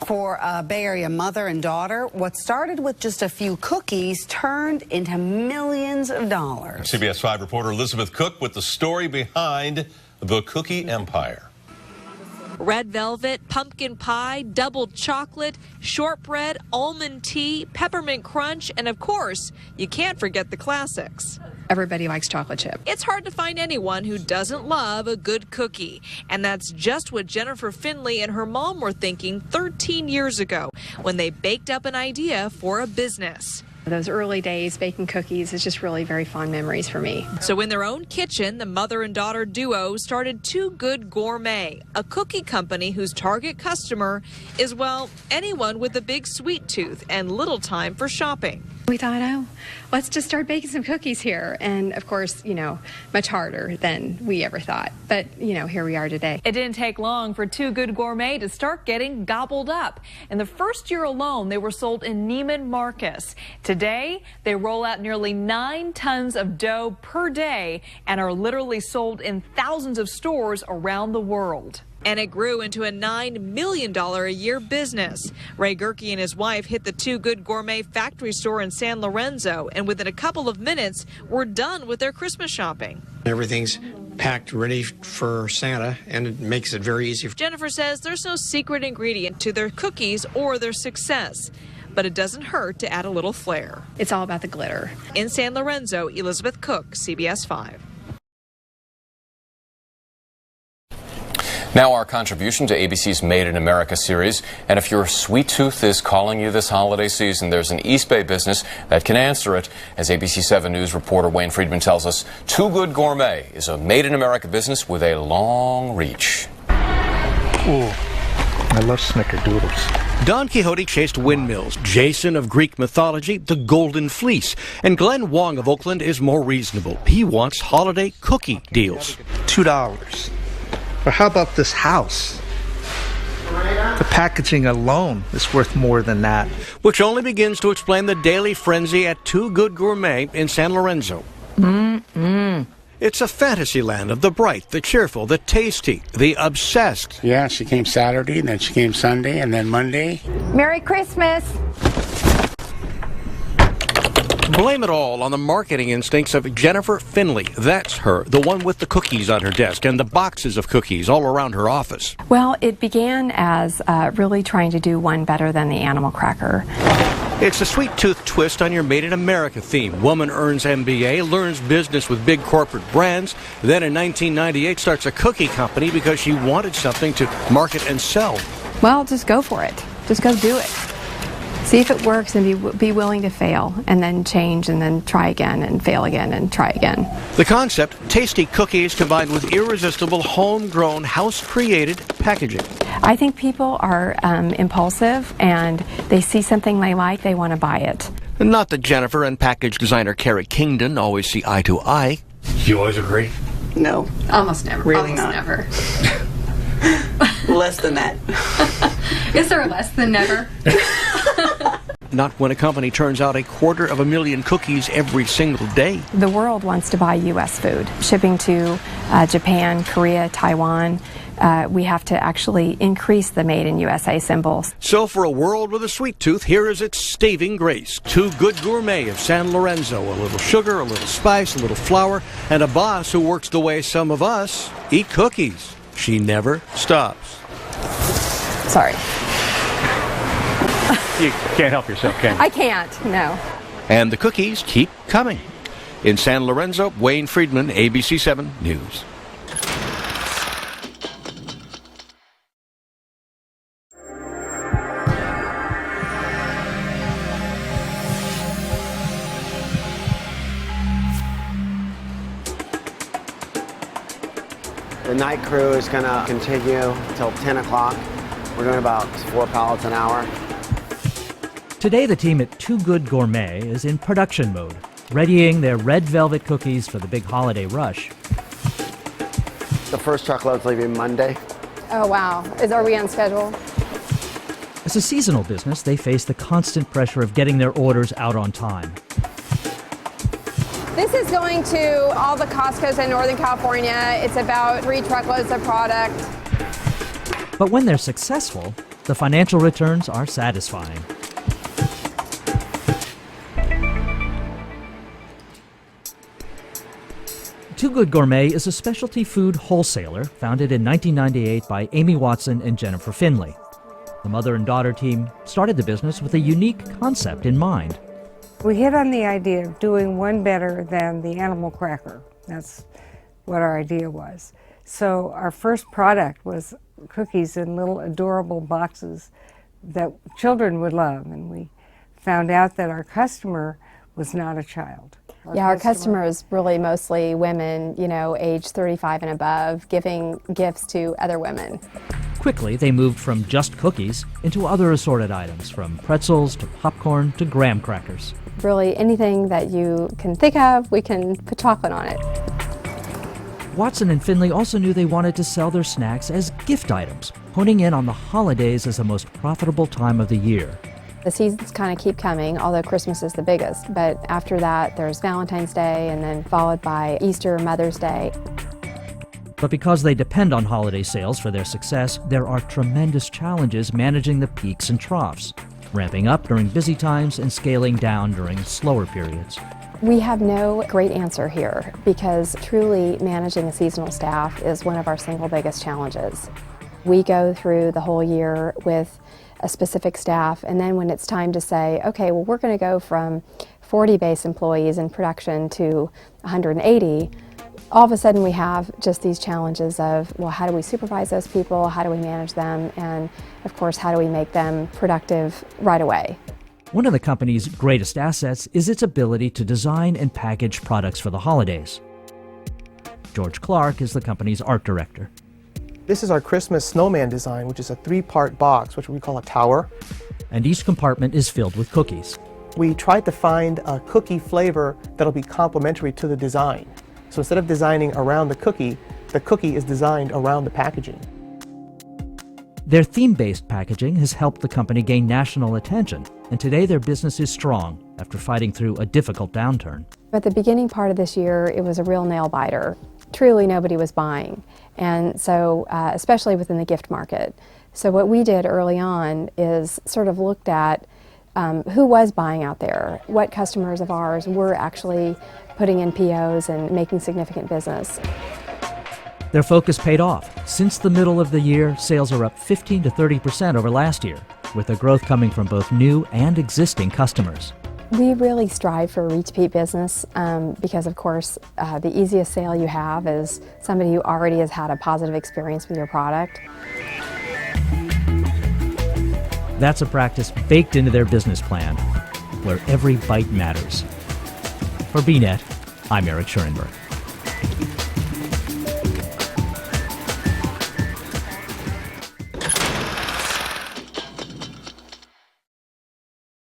For a Bay Area mother and daughter, what started with just a few cookies turned into millions of dollars. CBS 5 reporter Elizabeth Cook with the story behind the cookie empire. Red velvet, pumpkin pie, double chocolate, shortbread, almond tea, peppermint crunch, and of course, you can't forget the classics. Everybody likes chocolate chip. It's hard to find anyone who doesn't love a good cookie. And that's just what Jennifer Finley and her mom were thinking 13 years ago when they baked up an idea for a business. Those early days baking cookies is just really very fond memories for me. So in their own kitchen, the mother and daughter duo started Too Good Gourmet, a cookie company whose target customer is, well, anyone with a big sweet tooth and little time for shopping. We thought, oh, let's just start baking some cookies here. And of course, much harder than we ever thought. But, here we are today. It didn't take long for Too Good Gourmet to start getting gobbled up. In the first year alone, they were sold in Neiman Marcus. Today, they roll out nearly 9 tons of dough per day and are literally sold in thousands of stores around the world. And it grew into a $9 million a year business. Ray Gerke and his wife hit the Too Good Gourmet factory store in San Lorenzo, and within a couple of minutes, were done with their Christmas shopping. Everything's packed ready for Santa, and it makes it very easy. Jennifer says there's no secret ingredient to their cookies or their success, but it doesn't hurt to add a little flair. It's all about the glitter. In San Lorenzo, Elizabeth Cook, CBS 5. Now our contribution to ABC's Made in America series. And if your sweet tooth is calling you this holiday season, there's an East Bay business that can answer it. As ABC 7 News reporter Wayne Friedman tells us, Too Good Gourmet is a Made in America business with a long reach. Ooh, I love snickerdoodles. Don Quixote chased windmills, Jason of Greek mythology, the Golden Fleece, and Glenn Wong of Oakland is more reasonable. He wants holiday cookie deals. $2. Or how about this house? The packaging alone is worth more than that. Which only begins to explain the daily frenzy at Too Good Gourmet in San Lorenzo. It's a fantasy land of the bright, the cheerful, the tasty, the obsessed. Yeah, she came Saturday, and then she came Sunday, and then Monday. Merry Christmas! Blame it all on the marketing instincts of Jennifer Finley. That's her, the one with the cookies on her desk and the boxes of cookies all around her office. Well, it began as really trying to do one better than the animal cracker. It's a sweet tooth twist on your Made in America theme. Woman earns MBA, learns business with big corporate brands, then in 1998 starts a cookie company because she wanted something to market and sell. Well, just go for it. Just go do it. See if it works and be willing to fail and then change and then try again and fail again and try again. The concept, tasty cookies combined with irresistible homegrown, house-created packaging. I think people are impulsive and they see something they like, they want to buy it. Not that Jennifer and package designer Carrie Kingdon always see eye to eye. You always agree? No. Almost never. Really Almost not. never. Less than that. Is there a less than never? Not when a company turns out 250,000 cookies every single day. The world wants to buy U.S. food. Shipping to Japan, Korea, Taiwan, we have to actually increase the Made in USA symbols. So for a world with a sweet tooth, here is its staving grace. Too Good Gourmet of San Lorenzo. A little sugar, a little spice, a little flour, and a boss who works the way some of us eat cookies. She never stops. Sorry. You can't help yourself, can you? I can't, no. And the cookies keep coming. In San Lorenzo, Wayne Friedman, ABC 7 News. The night crew is going to continue until 10 o'clock. We're doing about 4 pallets an hour. Today, the team at Too Good Gourmet is in production mode, readying their red velvet cookies for the big holiday rush. The first truckload's leaving Monday. Oh, wow. Are we on schedule? As a seasonal business, they face the constant pressure of getting their orders out on time. This is going to all the Costco's in Northern California. It's about 3 truckloads of product. But when they're successful, The financial returns are satisfying. Too Good Gourmet is a specialty food wholesaler founded in 1998 by Amy Watson and Jennifer Finley. The mother and daughter team started the business with a unique concept in mind. We hit on the idea of doing one better than the animal cracker. That's what our idea was. So our first product was cookies in little adorable boxes that children would love, and we found out that our customer was not a child. Our customer is really mostly women, age 35 and above, giving gifts to other women. Quickly, they moved from just cookies into other assorted items, from pretzels to popcorn to graham crackers. Really, anything that you can think of, we can put chocolate on it. Watson and Finley also knew they wanted to sell their snacks as gift items, honing in on the holidays as the most profitable time of the year. The seasons kind of keep coming, although Christmas is the biggest. But after that, there's Valentine's Day, and then followed by Easter, Mother's Day. But because they depend on holiday sales for their success, there are tremendous challenges managing the peaks and troughs, ramping up during busy times and scaling down during slower periods. We have no great answer here, because truly managing a seasonal staff is one of our single biggest challenges. We go through the whole year with a specific staff, and then when it's time to say, okay, well, we're going to go from 40 base employees in production to 180, all of a sudden we have just these challenges of, well, how do we supervise those people, how do we manage them, and of course, how do we make them productive right away? One of the company's greatest assets is its ability to design and package products for the holidays. George Clark is the company's art director. This is our Christmas snowman design, which is a 3-part box, which we call a tower. And each compartment is filled with cookies. We tried to find a cookie flavor that'll be complementary to the design. So instead of designing around the cookie is designed around the packaging. Their theme-based packaging has helped the company gain national attention, and today their business is strong after fighting through a difficult downturn. At the beginning part of this year, it was a real nail-biter. Truly nobody was buying, and so especially within the gift market. So what we did early on is sort of looked at who was buying out there, what customers of ours were actually putting in POs and making significant business. Their focus paid off. Since the middle of the year, sales are up 15 to 30% over last year, with the growth coming from both new and existing customers. We really strive for repeat business because, of course, the easiest sale you have is somebody who already has had a positive experience with your product. That's a practice baked into their business plan, where every bite matters. For BNet, I'm Eric Schoenberg.